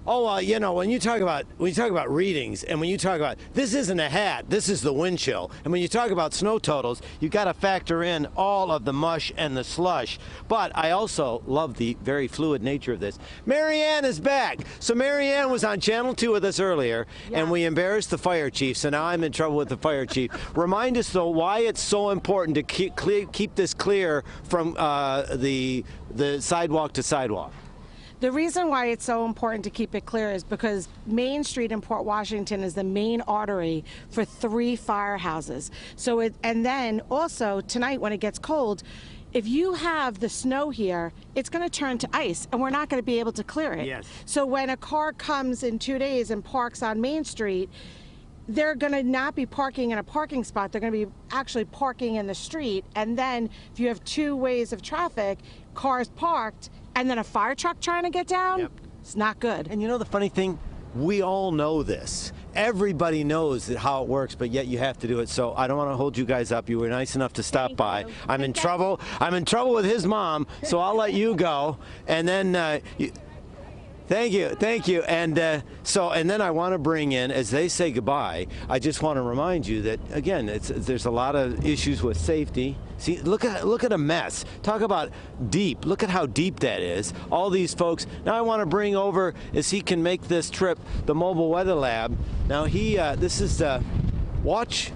You know, when you talk about readings, and when you talk about this isn't a hat, this is the wind chill, and when you talk about snow totals, you got to factor in all of the mush and the slush. But I also love the very fluid nature of this. Marianne is back. So Marianne was on Channel 2 with us earlier, and we embarrassed the fire chief. So now I'm in trouble with the fire chief. Remind us though why it's so important to keep this clear from the sidewalk to sidewalk. The reason why it's so important to keep it clear is because Main Street in Port Washington is the main artery for 3 firehouses. And then also tonight when it gets cold, if you have the snow here, it's going to turn to ice, and we're not going to be able to clear it. Yes. So when a car comes in 2 days and parks on Main Street, they're going to not be parking in a parking spot. They're going to be actually parking in the street. And then if you have 2 ways of traffic, cars parked, and then a fire truck trying to get down, it's not good. And you know the funny thing? We all know this. Everybody knows how it works, but yet you have to do it. So I don't want to hold you guys up. You were nice enough to stop by. I'm in trouble. I'm in trouble with his mom, so I'll let you go. And then Thank you. And then I want to bring in, as they say goodbye, I just want to remind you that, again, there's a lot of issues with safety. See, look at a mess. Talk about deep. Look at how deep that is. All these folks. Now I want to bring over, as he can make this trip, the mobile weather lab. Now this is, watch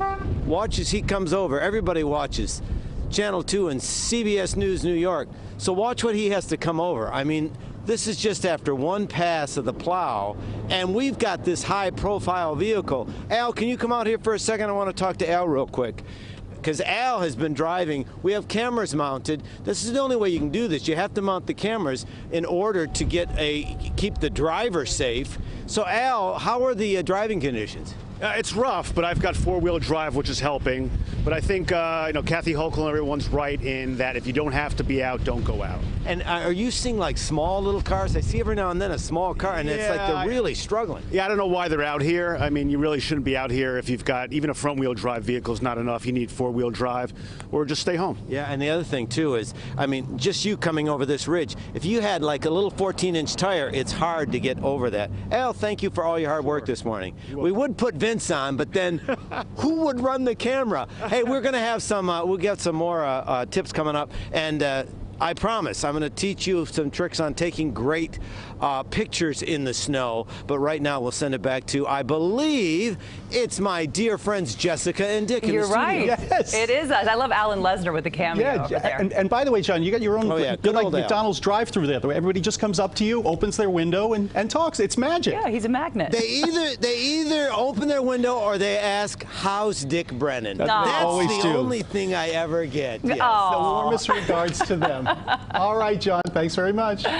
as he comes over. Everybody watches Channel 2 and CBS News New York. So watch what he has to come over. I mean, this is just after one pass of the plow, and we've got this high-profile vehicle. Al, can you come out here for a second? I want to talk to Al real quick, because Al has been driving. We have cameras mounted. This is the only way you can do this. You have to mount the cameras in order to keep the driver safe. So, Al, how are the driving conditions? It's rough, but I've got 4-wheel drive, which is helping. But I think Kathy Hochul and everyone's right in that if you don't have to be out, don't go out. And are you seeing like small little cars? I see every now and then a small car, and it's like they're really struggling. Yeah, I don't know why they're out here. I mean, you really shouldn't be out here if you've got even a front-wheel drive vehicle is not enough. You need 4-wheel drive, or just stay home. Yeah, and the other thing too is, I mean, just you coming over this ridge. If you had like a little 14-inch tire, it's hard to get over that. Al, thank you for all your hard work this morning. We would put Vince on, but then who would run the camera? Hey, we're going to have some, we'll get some more tips coming up, and I promise I'm going to teach you some tricks on taking great pictures in the snow. But right now we'll send it back to, I believe, it's my dear friends Jessica and Dick in the studio. You're right. Yes. It is us. I love Alan Lesnar with the cameo over there. And by the way, John, you got your own good like McDonald's drive-through there. Everybody just comes up to you, opens their window, and talks. It's magic. Yeah, he's a magnet. They either open their window or they ask, "How's Dick Brennan?" That's the only thing I ever get. Yes. The warmest regards to them. All right, John. Thanks very much.